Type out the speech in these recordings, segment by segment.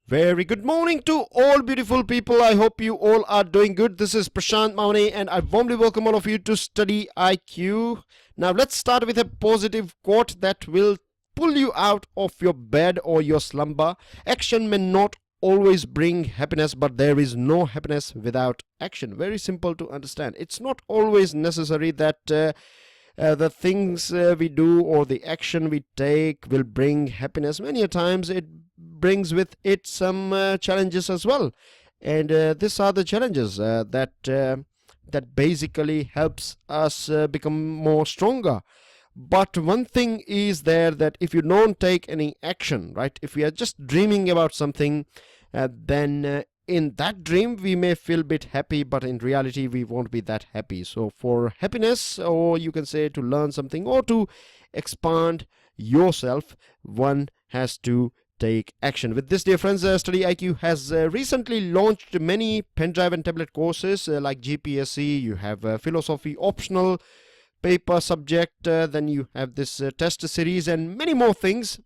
Very good morning to all beautiful people. I hope you all are doing good. This is Prashant Maune and I warmly welcome all of you to Study IQ. Now let's start with a positive quote that will pull you out of your bed or your slumber. Action may not always bring happiness, but there is no happiness without action. Very simple to understand. It's not always necessary that the things we do or the action we take will bring happiness. Many a times it brings with it some challenges as well, and these are the challenges that basically helps us become more stronger. But one thing is there, that if you don't take any action, right, if we are just dreaming about something, then in that dream we may feel a bit happy, but in reality we won't be that happy. So for happiness, or you can say to learn something or to expand yourself, one has to take action. With this, dear friends, Study IQ has recently launched many pen drive and tablet courses like GPSC. You have philosophy optional paper subject, then you have this test series and many more things.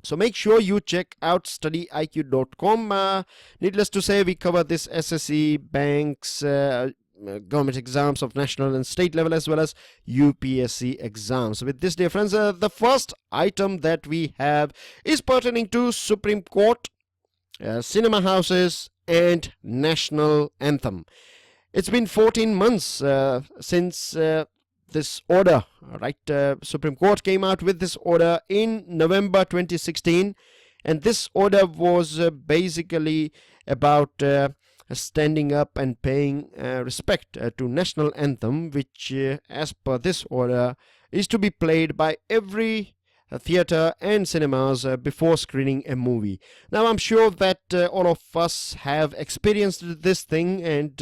So make sure you check out studyiq.com. Needless to say, we cover this SSC, banks, government exams of national and state level, as well as UPSC exams. With this, dear friends, the first item that we have is pertaining to Supreme Court, cinema houses and national anthem. It's been 14 months since this order, right? Supreme Court came out with this order in November 2016, and this order was basically about standing up and paying respect to national anthem, which as per this order is to be played by every theater and cinemas before screening a movie. Now I'm sure that all of us have experienced this thing, and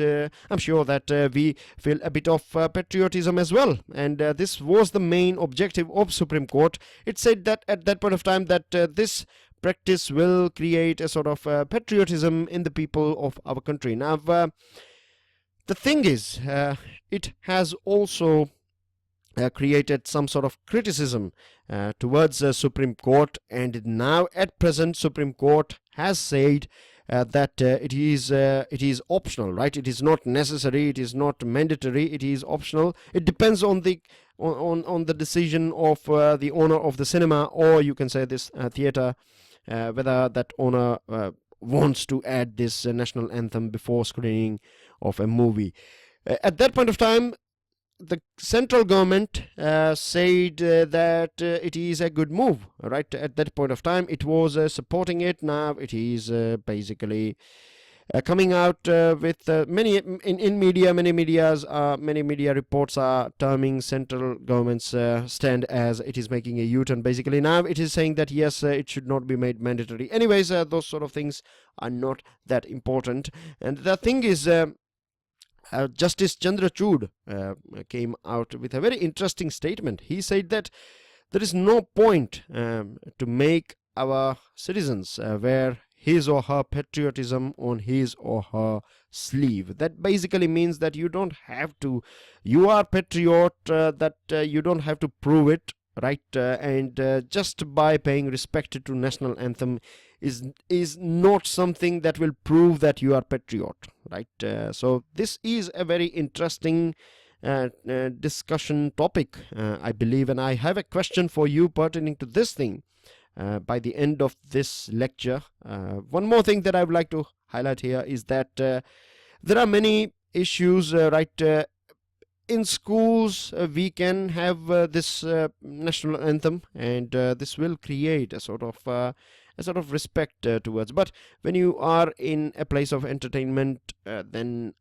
I'm sure that we feel a bit of patriotism as well, and this was the main objective of Supreme Court. It said that at that point of time that this practice will create a sort of patriotism in the people of our country. Now the thing is, it has also created some sort of criticism towards the Supreme Court, and now at present Supreme Court has said that it is optional, right? It is not necessary, it is not mandatory, it is optional. It depends on the on the decision of the owner of the cinema, or you can say this theater, whether that owner wants to add this national anthem before screening of a movie. At that point of time, the central government said that it is a good move, right? At that point of time it was supporting it. Now it is basically coming out with many media reports are terming central government's stand as it is making a U-turn. Basically now it is saying that yes, it should not be made mandatory. Anyways, those sort of things are not that important. And the thing is, Justice Chandrachud came out with a very interesting statement. He said that there is no point to make our citizens wear his or her patriotism on his or her sleeve. That basically means that you don't have to, you are patriot, that you don't have to prove it, right? And just by paying respect to national anthem is not something that will prove that you are patriot, right? So this is a very interesting discussion topic, I believe, and I have a question for you pertaining to this thing by the end of this lecture. One more thing that I would like to highlight here is that there are many issues, right? In schools we can have this national anthem, and this will create a sort of respect towards. But when you are in a place of entertainment, then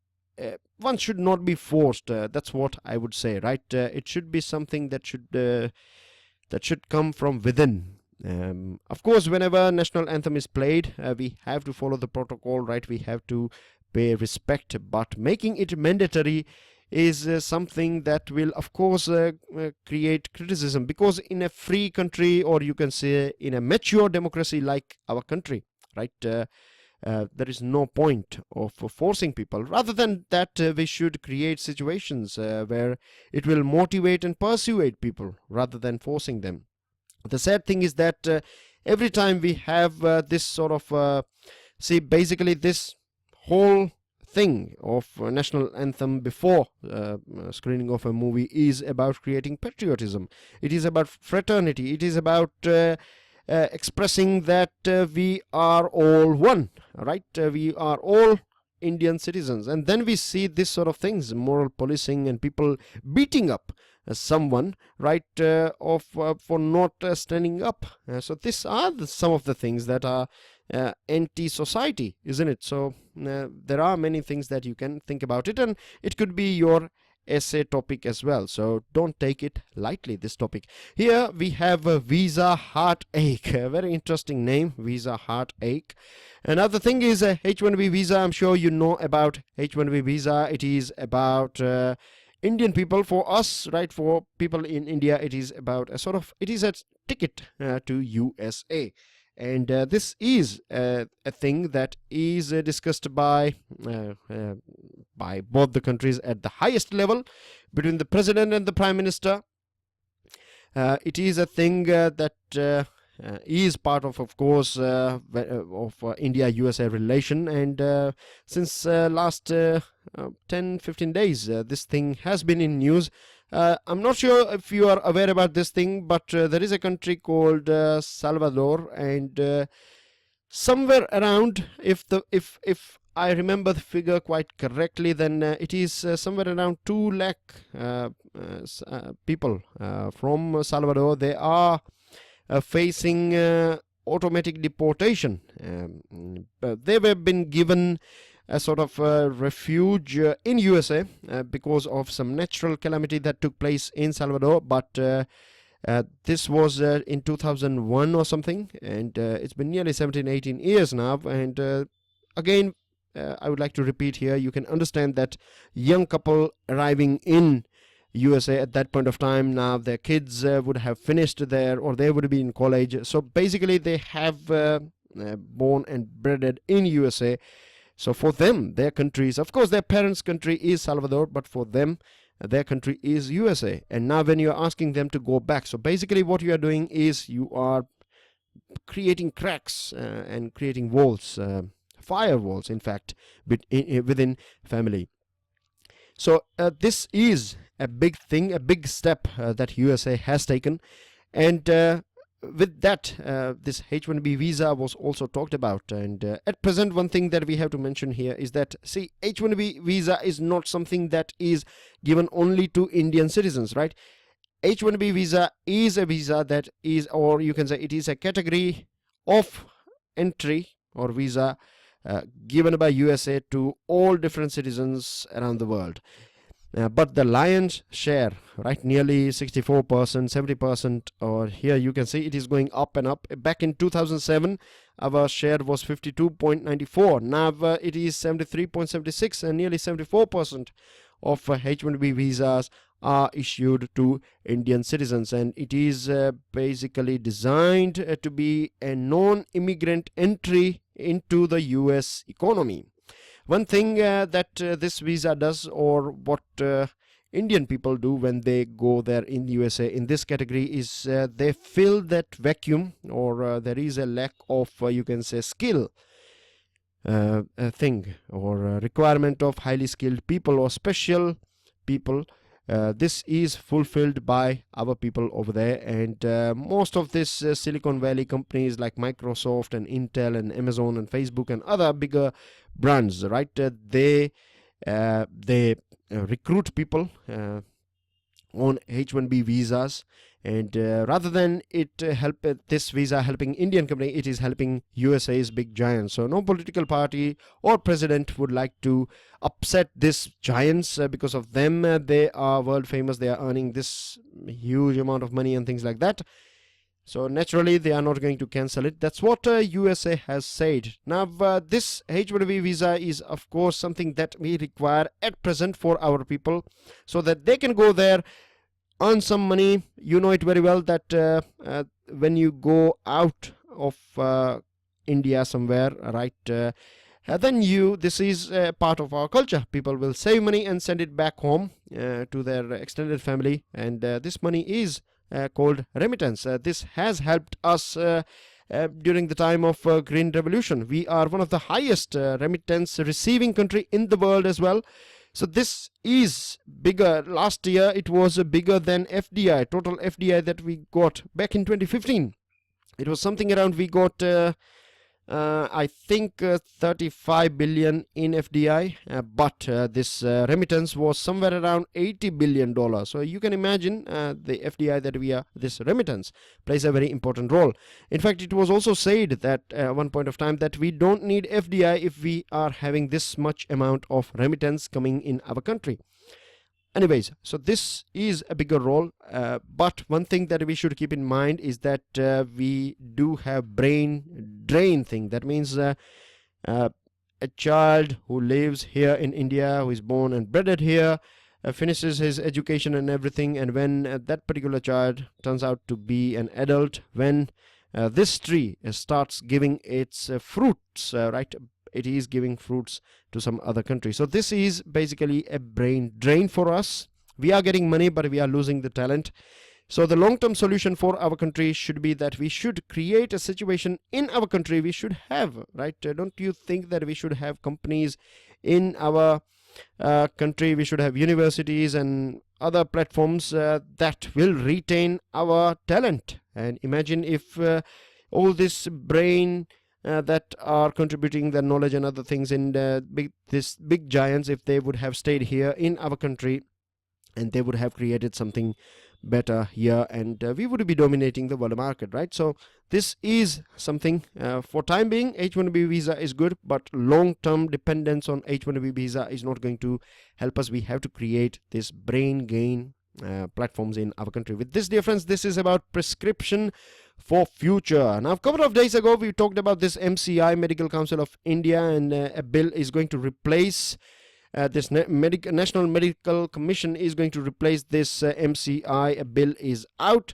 one should not be forced. That's what I would say, right? It should be something that should come from within. Of course, whenever national anthem is played, we have to follow the protocol, right? We have to pay respect, but making it mandatory is something that will of course create criticism, because in a free country, or you can say in a mature democracy like our country, right, there is no point of forcing people. Rather than that, we should create situations where it will motivate and persuade people rather than forcing them. The sad thing is that every time we have this sort of See, basically this whole thing of national anthem before screening of a movie is about creating patriotism. It is about fraternity. It is about expressing that we are all one, right? We are all Indian citizens. And then we see this sort of things, moral policing and people beating up someone, right, for not standing up. So these are some of the things that are anti-society, isn't it? So there are many things that you can think about it, and it could be your essay topic as well, so don't take it lightly, this topic. Here we have a visa heartache, a very interesting name, visa heartache. Another thing is a H1B visa. I'm sure you know about H1B visa. It is about Indian people. For us, right, for people in India, it is about a sort of, it is a ticket to USA. And this is a thing that is discussed by both the countries at the highest level, between the president and the prime minister. It is a thing that is part of course, India-USA relation. And since last 10-15 days, this thing has been in news. I'm not sure if you are aware about this thing, but there is a country called Salvador, and somewhere around, if I remember the figure quite correctly, then it is somewhere around 2 lakh people from Salvador. They are facing automatic deportation. They have been given a sort of refuge in USA because of some natural calamity that took place in Salvador, but this was in 2001 or something, and it's been nearly 17-18 years now. And again, I would like to repeat here, you can understand that young couple arriving in USA at that point of time, now their kids would have finished there, or they would be in college. So basically they have born and bred in USA. So for them, their countries, of course their parents' country is Salvador, but for them, their country is USA. And now when you're asking them to go back, so basically what you are doing is you are creating cracks and creating walls, firewalls in fact, within family. So this is a big thing, a big step that USA has taken. And with that, this H1B visa was also talked about. And at present, one thing that we have to mention here is that, see, H1B visa is not something that is given only to Indian citizens, right? H1B visa is a visa that is, or you can say it is a category of entry or visa given by USA to all different citizens around the world. But the lion's share, right, nearly 64%, 70%, or here you can see it is going up and up. Back in 2007, our share was 52.94. Now it is 73.76, and nearly 74% of H1B visas are issued to Indian citizens. And it is basically designed to be a non-immigrant entry into the US economy. One thing that this visa does, or what Indian people do when they go there in USA in this category, is they fill that vacuum, or there is a lack of, you can say, skill thing, or requirement of highly skilled people or special people. This is fulfilled by our people over there. And most of this Silicon Valley companies like Microsoft and Intel and Amazon and Facebook and other bigger brands, right, they recruit people on H1B visas. And rather than it this visa helping Indian company, it is helping USA's big giants. So no political party or president would like to upset these giants because of them. They are world famous. They are earning this huge amount of money and things like that. So naturally, they are not going to cancel it. That's what USA has said. Now, this H1B visa is, of course, something that we require at present for our people, so that they can go there, earn some money. You know it very well that when you go out of India somewhere, right, then this is part of our culture. People will save money and send it back home to their extended family, and this money is called remittance. This has helped us during the time of Green Revolution. We are one of the highest remittance receiving country in the world as well. So this is bigger. Last year it was bigger than FDI, total FDI that we got back in 2015. It was something around, we got I think 35 billion in FDI, but this remittance was somewhere around $80 billion. So you can imagine the FDI that we are, this remittance plays a very important role. In fact, it was also said that one point of time that we don't need FDI if we are having this much amount of remittance coming in our country. Anyways, so this is a bigger role, but one thing that we should keep in mind is that we do have brain drain thing. That means a child who lives here in India, who is born and bred here, finishes his education and everything, and when that particular child turns out to be an adult, when this tree starts giving its fruits, right? It is giving fruits to some other country. So this is basically a brain drain for us. We are getting money, but we are losing the talent. So the long-term solution for our country should be that we should create a situation in our country. We should have, right? Don't you think that we should have companies in our country? We should have universities and other platforms that will retain our talent. And imagine if all this brain that are contributing their knowledge and other things in this big giants, if they would have stayed here in our country, and they would have created something better here, and we would be dominating the world market, right? So this is something for time being. H1B visa is good, but long-term dependence on H1B visa is not going to help us. We have to create this brain gain platforms in our country. With this, dear friends, this is about prescription for future. Now, a couple of days ago we talked about this MCI, Medical Council of India, and a bill is going to replace this National Medical Commission is going to replace this MCI. A bill is out,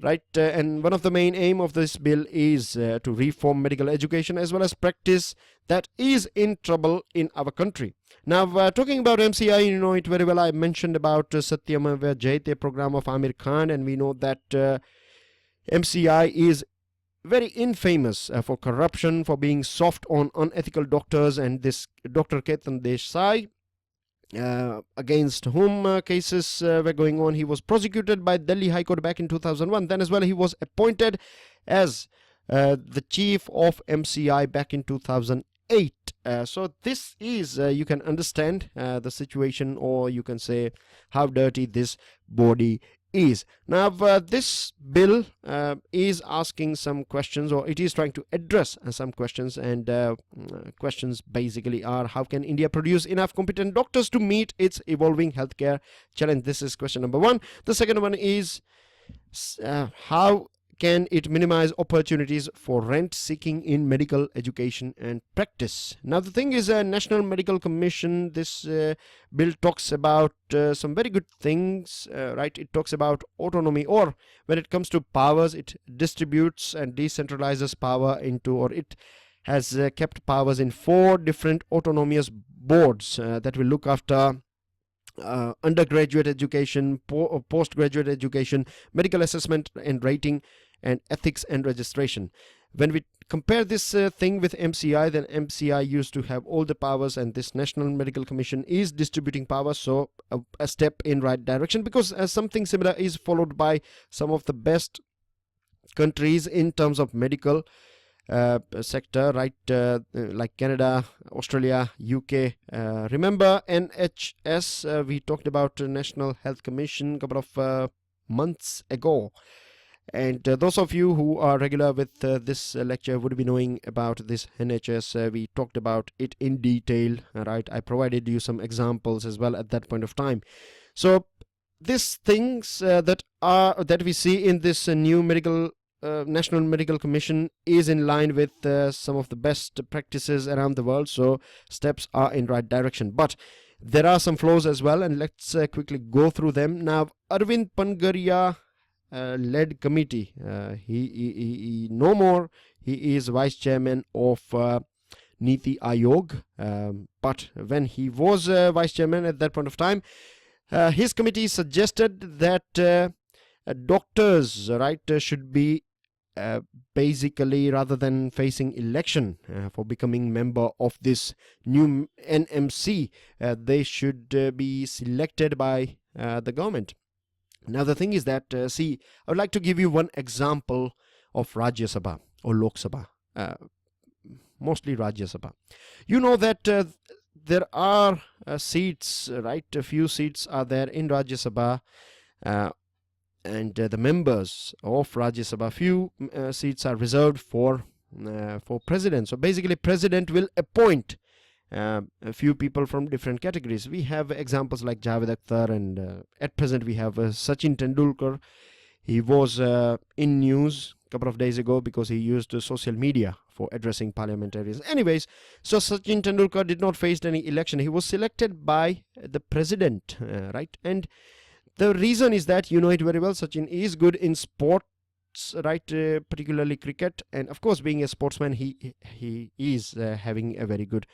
right? And one of the main aim of this bill is to reform medical education as well as practice that is in trouble in our country. Now, talking about MCI, you know it very well. I mentioned about Satyam Jayate program of Amir Khan, and we know that MCI is very infamous for corruption, for being soft on unethical doctors, and this Dr. Ketan Desai, against whom cases were going on. He was prosecuted by Delhi High Court back in 2001. Then as well he was appointed as the chief of MCI back in 2008. So this is, you can understand the situation, or you can say how dirty this body is. Now this bill is asking some questions, or it is trying to address some questions, and questions basically are: how can India produce enough competent doctors to meet its evolving healthcare challenge? This is question number one. The second one is how can it minimize opportunities for rent seeking in medical education and practice? Now the thing is, National Medical Commission, this bill talks about some very good things, right? It talks about autonomy, or when it comes to powers, it distributes and decentralizes power into, or it has kept powers in 4 different autonomous boards that will look after undergraduate education, postgraduate education, medical assessment and rating, and ethics and registration. When we compare this thing with MCI, then MCI used to have all the powers, and this National Medical Commission is distributing powers. So a step in right direction, because something similar is followed by some of the best countries in terms of medical sector, right? Like Canada, Australia, UK. Remember NHS, we talked about National Health Commission a couple of months ago, and those of you who are regular with this lecture would be knowing about this NHS. We talked about it in detail, right? I provided you some examples as well at that point of time. So these things that we see in this new National Medical Commission is in line with some of the best practices around the world. So steps are in right direction, but there are some flaws as well, and let's quickly go through them. Now, Arvind Pangaria led committee, he no more, he is vice chairman of Niti Aayog, but when he was vice chairman at that point of time, his committee suggested that doctors, right, should be basically, rather than facing election for becoming member of this new NMC, they should be selected by the government. Now the thing is that, see, I would like to give you one example of Rajya Sabha or Lok Sabha, mostly Rajya Sabha. You know that there are seats, right? A few seats are there in Rajya Sabha, and the members of Rajya Sabha, few seats are reserved for president. So basically, president will appoint a few people from different categories. We have examples like Javed Akhtar, and at present we have Sachin Tendulkar. He was in news a couple of days ago because he used social media for addressing parliamentarians. Anyways, so Sachin Tendulkar did not face any election. He was selected by the president, right? And the reason is that, you know it very well, Sachin is good in sports, right? Particularly cricket, and of course, being a sportsman, he is having a very good.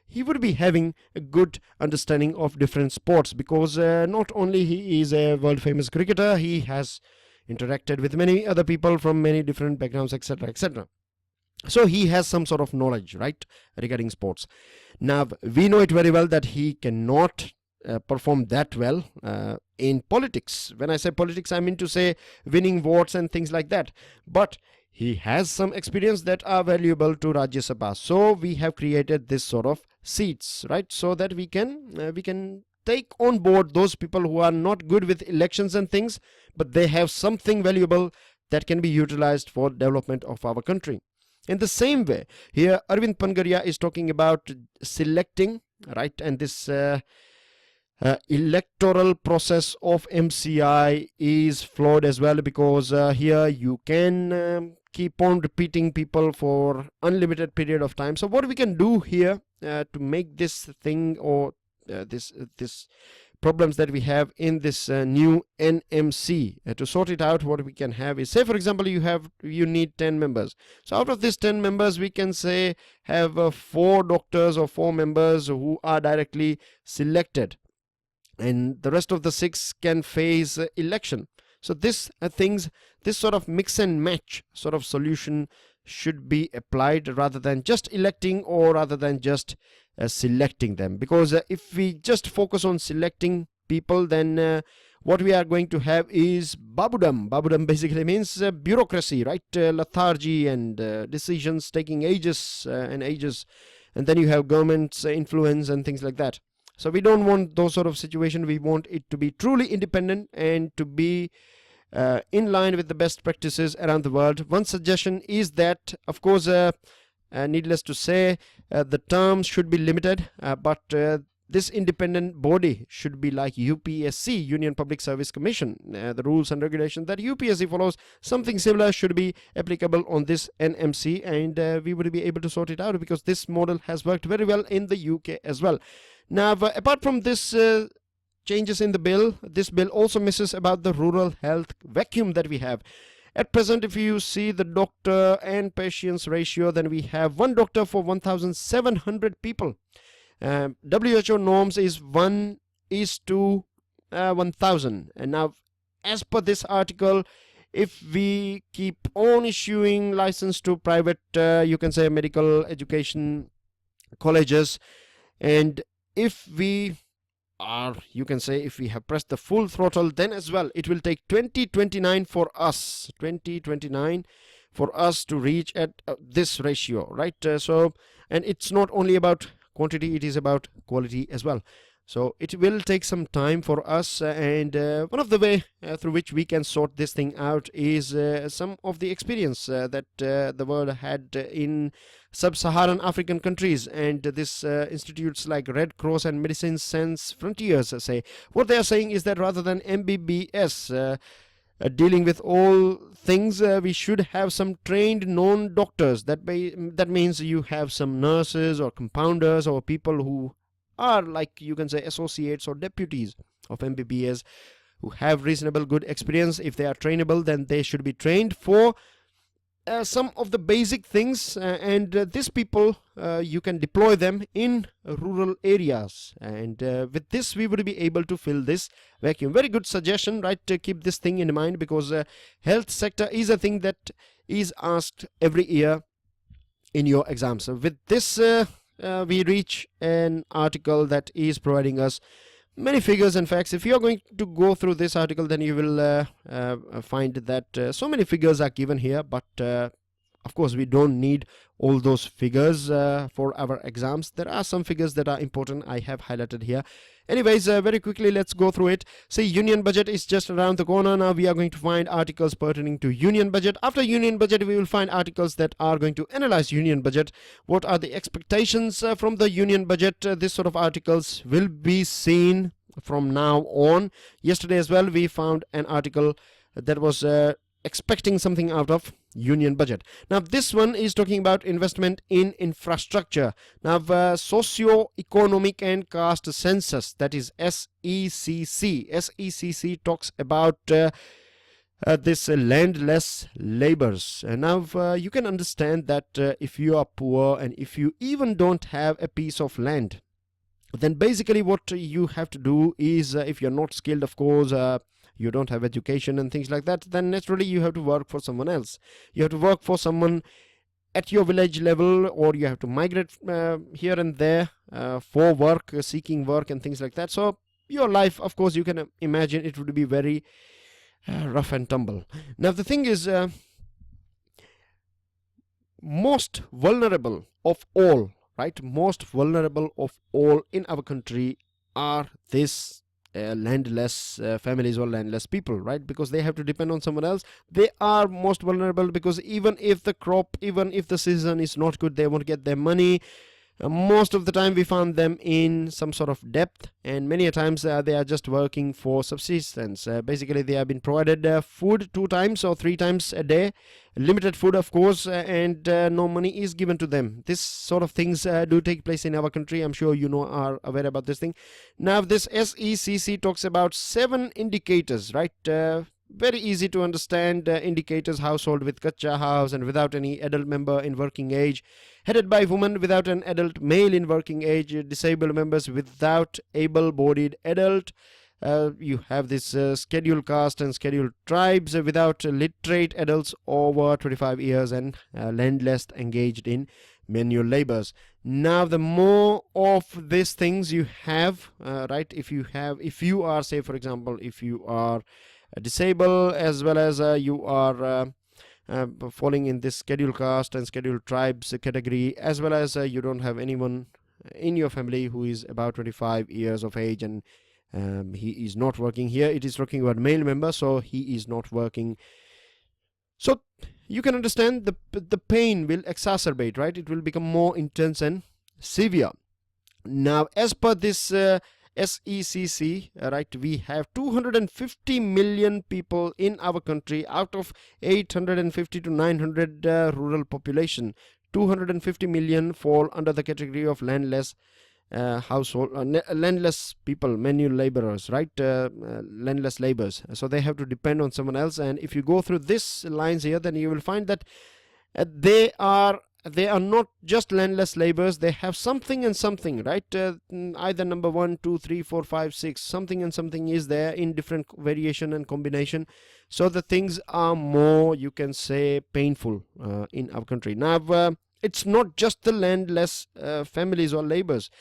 He would be having a good understanding of different sports, because not only he is a world famous cricketer, he has interacted with many other people from many different backgrounds, etc., etc. So he has some sort of knowledge, right, regarding sports. Now we know it very well that he cannot perform that well in politics. When I say politics, I mean to say winning votes and things like that. But he has some experience that are valuable to Rajya Sabha. So we have created this sort of seats, right, so that we can take on board those people who are not good with elections and things, but they have something valuable that can be utilized for development of our country. In the same way, here Arvind Pangaria is talking about selecting, right, and this electoral process of MCI is flawed as well, because here you can keep on repeating people for unlimited period of time. So what we can do here to make this thing, or this problems that we have in this new NMC, to sort it out, what we can have is, say for example, you need 10 members. So out of these 10 members, we can say have 4 doctors or 4 members who are directly selected, and the rest of the 6 can face election. So this sort of mix and match sort of solution should be applied, rather than just electing, or rather than just selecting them. Because if we just focus on selecting people, then what we are going to have is babudam. Babudam basically means bureaucracy, right? Lethargy and decisions taking ages and ages, and then you have government's influence and things like that. So we don't want those sort of situation. We want it to be truly independent and to be in line with the best practices around the world. One suggestion is that, of course, needless to say, the terms should be limited, but this independent body should be like UPSC, Union Public Service Commission. The rules and regulations that UPSC follows, something similar should be applicable on this NMC, and we would be able to sort it out, because this model has worked very well in the UK as well. Now, apart from this changes in the bill, this bill also misses about the rural health vacuum that we have. At present, if you see the doctor and patients ratio, then we have 1 doctor for 1,700 people. WHO norms is 1:1,000. And now, as per this article, if we keep on issuing license to private, you can say medical education colleges, and if we are, you can say, if we have pressed the full throttle, then as well it will take 2029 for us, 2029 for us to reach at this ratio, right? So, and it's not only about quantity, it is about quality as well. So it will take some time for us, and one of the way through which we can sort this thing out is some of the experience that the world had in sub-Saharan African countries, and this institutes like Red Cross and Medicine Sans Frontiers say. What they are saying is that rather than MBBS dealing with all things, we should have some trained known doctors. That means you have some nurses or compounders or people who are, like, you can say, associates or deputies of MBBS who have reasonable good experience. If they are trainable, then they should be trained for some of the basic things, and these people, you can deploy them in rural areas, and with this we would be able to fill this vacuum. Very good suggestion, right? To keep this thing in mind, because health sector is a thing that is asked every year in your exam. So with this we reach an article that is providing us many figures and facts. If you are going to go through this article, then you will find that so many figures are given here, but of course we don't need all those figures for our exams. There are some figures that are important, I have highlighted here. Anyways, very quickly let's go through it. See, union budget is just around the corner. Now we are going to find articles pertaining to union budget. After union budget, we will find articles that are going to analyze union budget. What are the expectations from the union budget? This sort of articles will be seen from now on. Yesterday as well we found an article that was expecting something out of union budget. Now this one is talking about investment in infrastructure. Now socio-economic and caste census, that is SECC. SECC talks about this landless laborers. Now you can understand that if you are poor and if you even don't have a piece of land, then basically what you have to do is, if you're not skilled, of course, you don't have education and things like that, then naturally you have to work for someone else. You have to work for someone at your village level, or you have to migrate here and there for work, seeking work and things like that. So your life, of course, you can imagine it would be very rough and tumble. Now the thing is, most vulnerable of all, right, most vulnerable of all in our country are this landless families or landless people, right? Because they have to depend on someone else. They are most vulnerable because even if the crop, even if the season is not good, they won't get their money. Most of the time we found them in some sort of debt, and many a times they are just working for subsistence. Basically they have been provided food 2 times or 3 times a day, limited food of course, and no money is given to them. This sort of things do take place in our country. I'm sure you know, are aware about this thing. Now this SECC talks about 7 indicators, right? Very easy to understand indicators: household with kacha house and without any adult member in working age, headed by women without an adult male in working age, disabled members without able-bodied adult. You have this scheduled caste and scheduled tribes without literate adults over 25 years, and landless engaged in manual labors. Now the more of these things you have, right, if you are, say for example, if you are disabled as well as you are falling in this scheduled caste and scheduled tribes category, as well as you don't have anyone in your family who is about 25 years of age and he is not working. Here it is talking about male member, so he is not working. So you can understand the pain will exacerbate, right? It will become more intense and severe. Now as per this SECC, right, we have 250 million people in our country out of 850 to 900 rural population. 250 million fall under the category of landless household, landless people, manual laborers, right? Landless laborers. So they have to depend on someone else. And if you go through these lines here, then you will find that they are not just landless laborers. They have something and something, right? Either number 1, 2, 3, 4, 5, 6, something and something is there in different variation and combination. So the things are more, you can say, painful in our country. Now it's not just the landless families or laborers.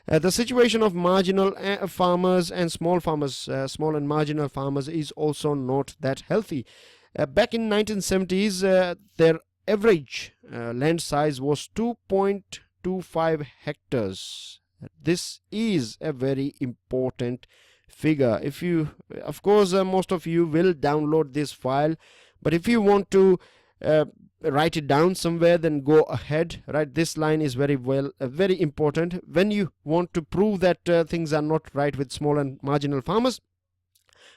The situation of marginal farmers and small farmers, small and marginal farmers, is also not that healthy. Back in 1970s, their average land size was 2.25 hectares. This is a very important figure. If you, of course, most of you will download this file, but if you want to write it down somewhere, then go ahead, right? This line is very important when you want to prove that things are not right with small and marginal farmers.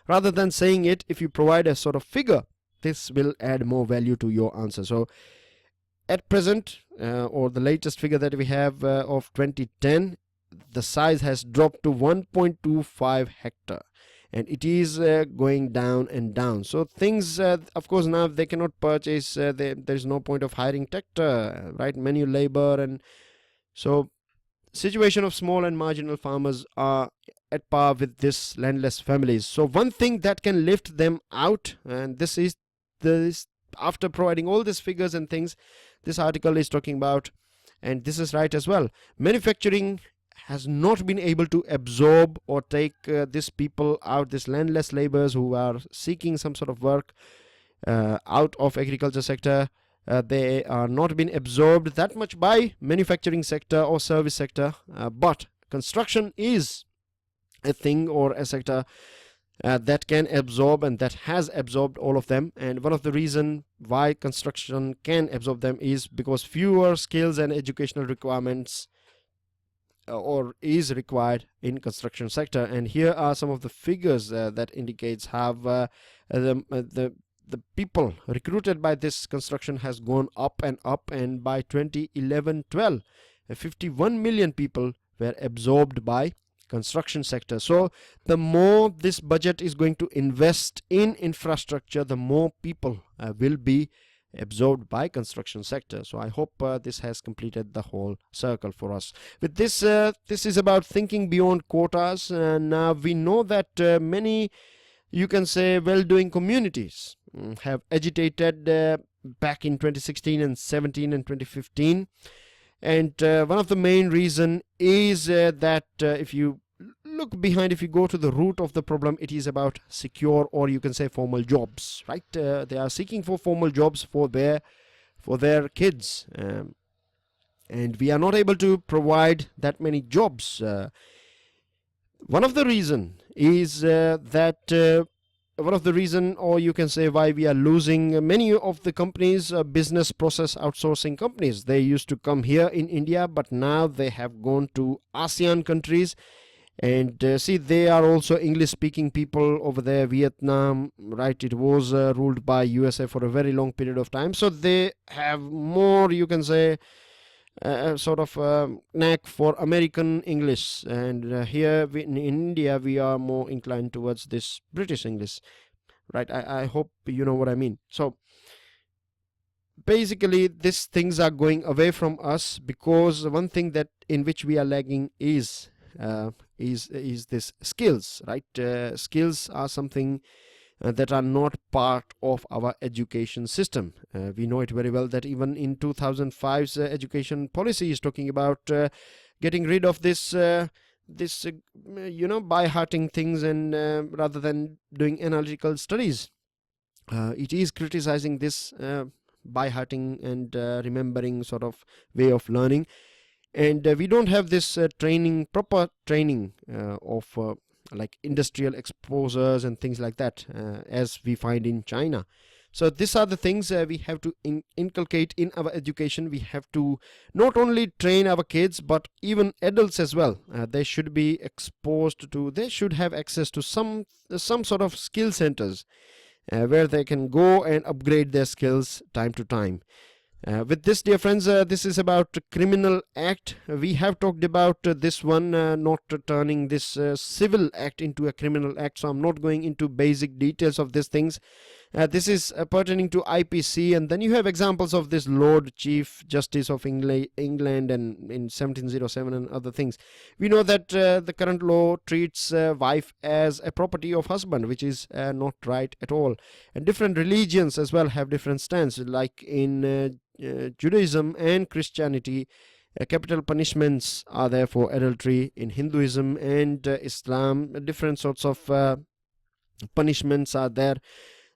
Rather than saying it, if you provide a sort of figure, this will add more value to your answer. So at present, or the latest figure that we have of 2010, the size has dropped to 1.25 hectare, and it is going down and down. So things, of course, now they cannot purchase, there is no point of hiring tractor, right, manual labor, and so situation of small and marginal farmers are at par with this landless families. So one thing that can lift them out, and this is after providing all these figures and things, this article is talking about, and this is right as well, manufacturing has not been able to absorb or take these people out, these landless laborers who are seeking some sort of work out of agriculture sector. They are not been absorbed that much by manufacturing sector or service sector, but construction is a thing or a sector that can absorb and that has absorbed all of them. And one of the reason why construction can absorb them is because fewer skills and educational requirements or is required in construction sector. And here are some of the figures that indicates how the people recruited by this construction has gone up, and by 2011-12 51 million people were absorbed by construction sector. So the more this budget is going to invest in infrastructure, the more people will be absorbed by construction sector. So I hope this has completed the whole circle for us. With this, this is about thinking beyond quotas. Now we know that many, you can say, well-doing communities have agitated back in 2016 and 17 and 2015, and one of the main reason is that if you look behind, if you go to the root of the problem, it is about secure, or you can say formal jobs, right? They are seeking for formal jobs for their kids, and we are not able to provide that many jobs. One of the reason is one of the reason, or you can say, why we are losing many of the companies, business process outsourcing companies. They used to come here in India, but now they have gone to ASEAN countries. And see, they are also English speaking people over there. Vietnam, right, it was ruled by USA for a very long period of time, so they have more, you can say, sort of knack for American English. And here in India we are more inclined towards this British English, right? I hope you know what I mean. So basically these things are going away from us, because one thing that in which we are lagging is this skills, right? Skills are something that are not part of our education system. We know it very well that even in 2005's education policy is talking about getting rid of this by hearting things, and rather than doing analytical studies. It is criticizing this by hearting and remembering sort of way of learning. And we don't have this proper training of like industrial exposures and things like that, as we find in China. So these are the things we have to inculcate in our education. We have to not only train our kids, but even adults as well. They should be exposed to, they should have access to some sort of skill centers where they can go and upgrade their skills time to time. With this, dear friends, this is about Criminal Act. We have talked about this one, not turning this Civil Act into a Criminal Act, so I'm not going into basic details of these things. This is pertaining to IPC, and then you have examples of this Lord Chief Justice of England and in 1707 and other things. We know that the current law treats wife as a property of husband, which is not right at all. And different religions as well have different stance, like in Judaism and Christianity, capital punishments are there for adultery. In Hinduism and Islam, different sorts of punishments are there.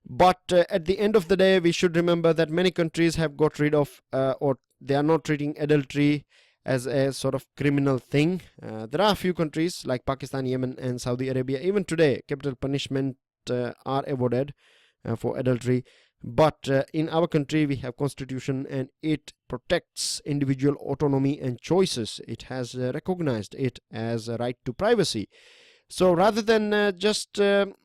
But at the end of the day, we should remember that many countries have got rid of or they are not treating adultery as a sort of criminal thing. There are a few countries like Pakistan, Yemen and Saudi Arabia. Even today, capital punishment are awarded for adultery. But in our country, we have constitution, and it protects individual autonomy and choices. It has recognized it as a right to privacy. So rather than just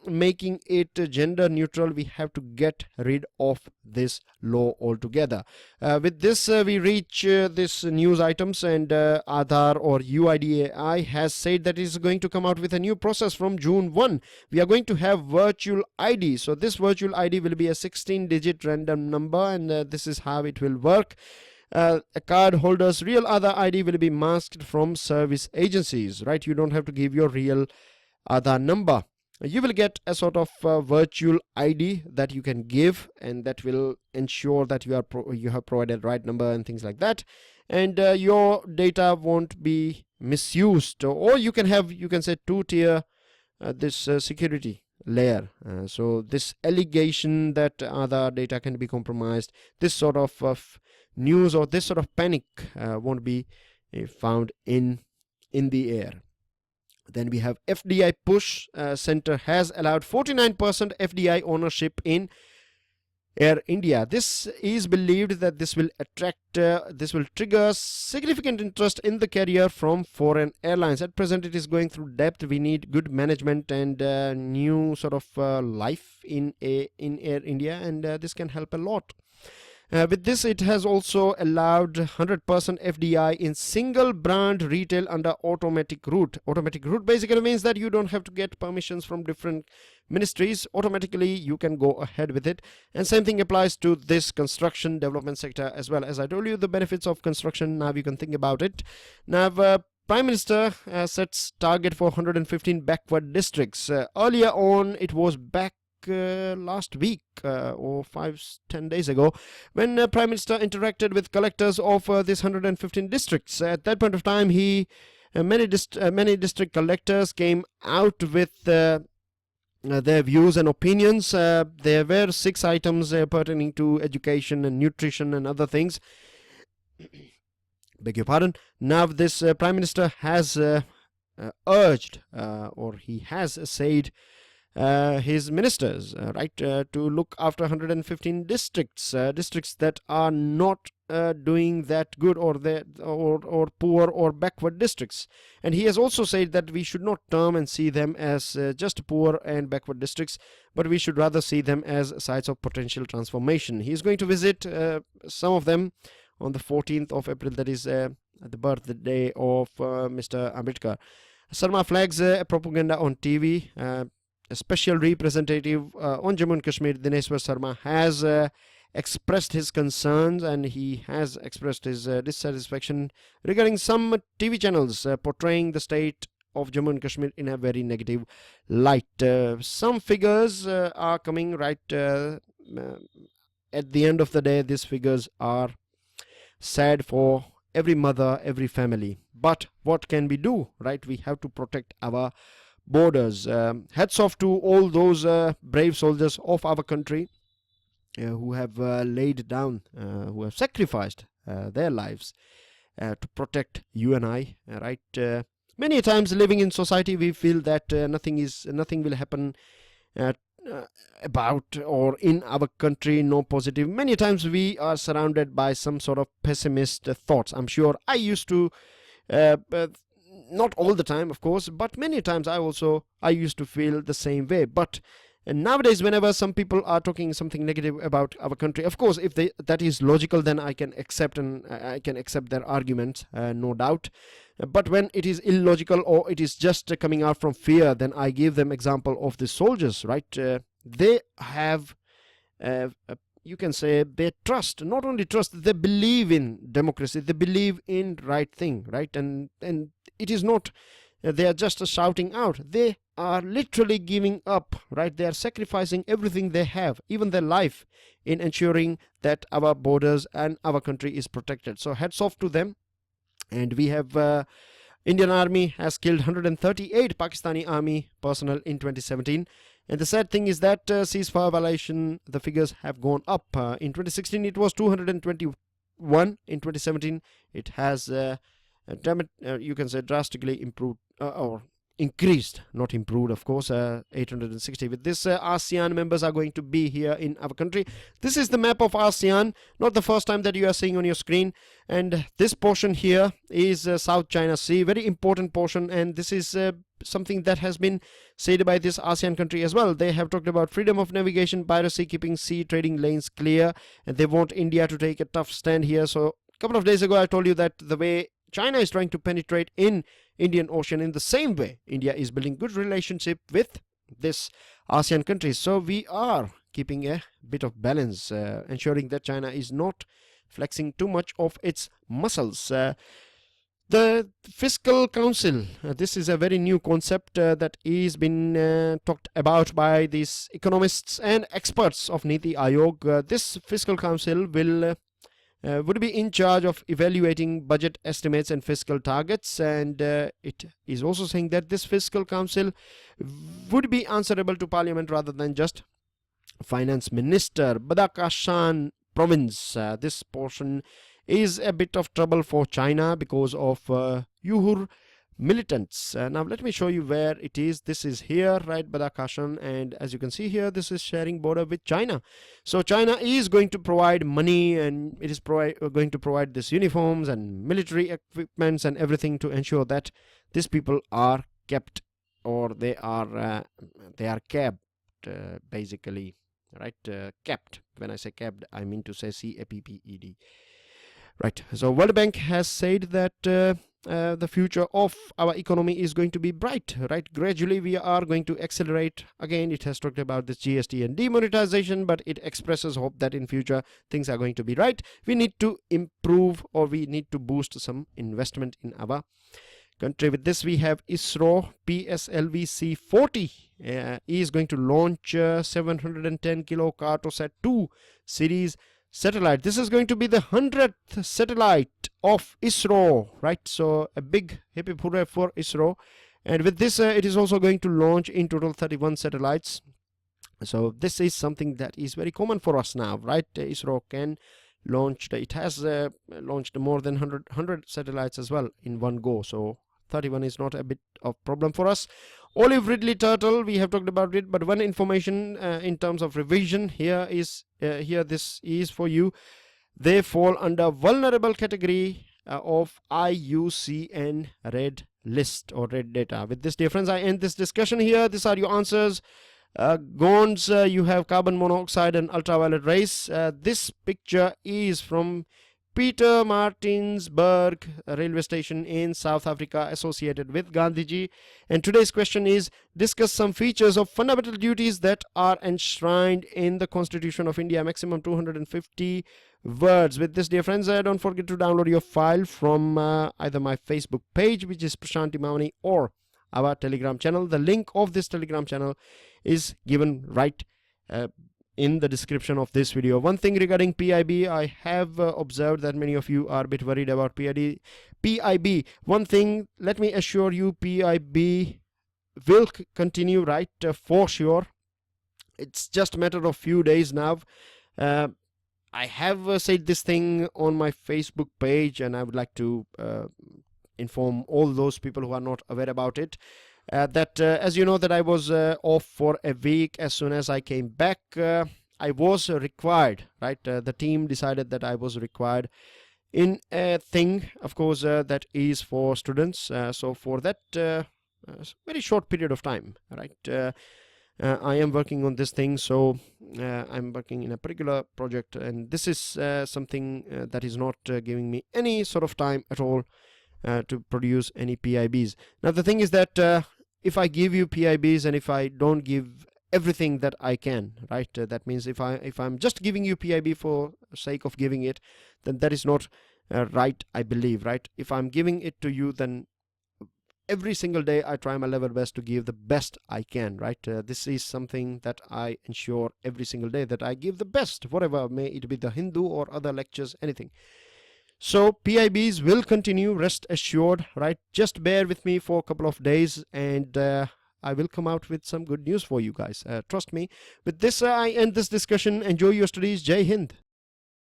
making it gender neutral, we have to get rid of this law altogether. With this, we reach this news items, and Aadhaar or UIDAI has said that it is going to come out with a new process from June 1. We are going to have virtual ID. So this virtual ID will be a 16-digit random number, and this is how it will work. A card holder's real Aadhaar ID will be masked from service agencies, right? You don't have to give your real Aadhaar number. you will get a sort of virtual ID that you can give, and that will ensure that you have provided right number and things like that, and your data won't be misused. Or you can say two-tier this security layer, so this allegation that other data can be compromised, this sort of news or this sort of panic won't be found in the air. Then we have FDI push. Center has allowed 49% FDI ownership in Air India. This is believed that this will trigger significant interest in the carrier from foreign airlines. At present, it is going through depth. We need good management and new sort of life in Air India, and this can help a lot. With this, it has also allowed 100% FDI in single brand retail under automatic route. Automatic route basically means that you don't have to get permissions from different ministries. Automatically, you can go ahead with it. And same thing applies to this construction development sector as well. As I told you, the benefits of construction, now you can think about it. Now, Prime Minister sets target for 115 backward districts. Earlier on, it was back last week or 5-10 days ago, when Prime Minister interacted with collectors of this 115 districts. At that point of time, many district collectors came out with their views and opinions. There were 6 items pertaining to education and nutrition and other things. Beg your pardon. Now this Prime Minister has urged or he has said his ministers to look after 115 districts that are not doing that good, or poor or backward districts. And he has also said that we should not term and see them as just poor and backward districts, but we should rather see them as sites of potential transformation. He is going to visit some of them on the 14th of April, that is the birthday of Mr. Ambedkar. Sarma flags propaganda on TV. A special representative on Jammu and Kashmir, Dineshwar Sharma, has expressed his concerns, and he has expressed his dissatisfaction regarding some TV channels portraying the state of Jammu and Kashmir in a very negative light. Some figures are coming right at the end of the day. These figures are sad for every mother, every family. But what can we do, right? We have to protect our borders. Hats off to all those brave soldiers of our country who have laid down, who have sacrificed their lives to protect you and I, right? Many times living in society, we feel that nothing will happen about or in our country, no positive. Many times we are surrounded by some sort of pessimist thoughts. I'm sure I used to not all the time, of course, but many times I used to feel the same way. But nowadays, whenever some people are talking something negative about our country, of course, if that is logical, then I can accept, and I can accept their arguments, no doubt. But when it is illogical or it is just coming out from fear, then I give them example of the soldiers, right? They have you can say they trust, not only trust, they believe in democracy, they believe in right thing, right? And it is not they are just shouting out, they are literally giving up, right? They are sacrificing everything they have, even their life, in ensuring that our borders and our country is protected. So hats off to them. And we have Indian Army has killed 138 Pakistani Army personnel in 2017. And the sad thing is that ceasefire violation, the figures have gone up. In 2016, it was 221. In 2017, it has, you can say, drastically improved or increased, not improved, of course, 860. With this, ASEAN members are going to be here in our country. This is the map of ASEAN, not the first time that you are seeing on your screen. And this portion here is South China Sea, very important portion. And this is something that has been said by this ASEAN country as well. They have talked about freedom of navigation, piracy, keeping sea trading lanes clear, and they want India to take a tough stand here. So a couple of days ago, I told you that the way China is trying to penetrate in Indian Ocean, in the same way India is building good relationship with this ASEAN countries. So we are keeping a bit of balance, ensuring that China is not flexing too much of its muscles. The Fiscal Council, this is a very new concept that is been talked about by these economists and experts of Niti Aayog. This Fiscal Council would be in charge of evaluating budget estimates and fiscal targets, and it is also saying that this Fiscal Council would be answerable to Parliament rather than just Finance Minister. Badakhshan province, this portion is a bit of trouble for China because of Uyghur militants. Now let me show you where it is. This is here, right, Badakhshan, and as you can see here, this is sharing border with China. So China is going to provide money, and it is going to provide this uniforms and military equipments and everything to ensure that these people are kept, or they are kept, basically, right? Kept. When I say kept, I mean to say CAPPED. Right. So World Bank has said that the future of our economy is going to be bright, right? Gradually we are going to accelerate. Again, it has talked about this GST and demonetization, but it expresses hope that in future things are going to be right. We need to improve, or we need to boost some investment in our country. With this, we have ISRO PSLV C40 is going to launch 710 kilo Cartosat 2 series satellite. This is going to be the 100th satellite of ISRO, right? So a big happy hooray for ISRO. And with this, it is also going to launch in total 31 satellites. So this is something that is very common for us now, right? ISRO can launch, it has launched more than 100 satellites as well in one go. So 31 is not a bit of problem for us. Olive Ridley turtle, we have talked about it, but one information in terms of revision here is this is for you. They fall under vulnerable category of IUCN red list or red data. With this difference, I end this discussion here. These are your answers. Gonds, you have carbon monoxide and ultraviolet rays. This picture is from Peter Martinsburg railway station in South Africa, associated with Gandhiji. And today's question is, discuss some features of fundamental duties that are enshrined in the Constitution of India, maximum 250 words. With this, dear friends, don't forget to download your file from either my Facebook page, which is Prashanti Mavani, or our Telegram channel. The link of this Telegram channel is given right in the description of this video. One thing regarding PIB, I have observed that many of you are a bit worried about PIB. One thing, let me assure you, PIB will continue, right, for sure. It's just a matter of few days now. I have said this thing on my Facebook page, and I would like to inform all those people who are not aware about it. That as you know that I was off for a week. As soon as I came back, I was required, right? The team decided that I was required in a thing, of course, that is for students. So for that very short period of time, right? I am working on this thing, so I'm working in a particular project, and this is something that is not giving me any sort of time at all to produce any PIBs. Now the thing is that if I give you PIBs and if I don't give everything that I can, right, that means if I'm just giving you PIB for sake of giving it, then that is not right, I believe, right? If I'm giving it to you, then every single day I try my level best to give the best I can, right? This is something that I ensure every single day, that I give the best, whatever, may it be the Hindu or other lectures, anything. So PIBs will continue, rest assured, right? Just bear with me for a couple of days, and I will come out with some good news for you guys. Trust me. With this, I end this discussion. Enjoy your studies. Jai Hind.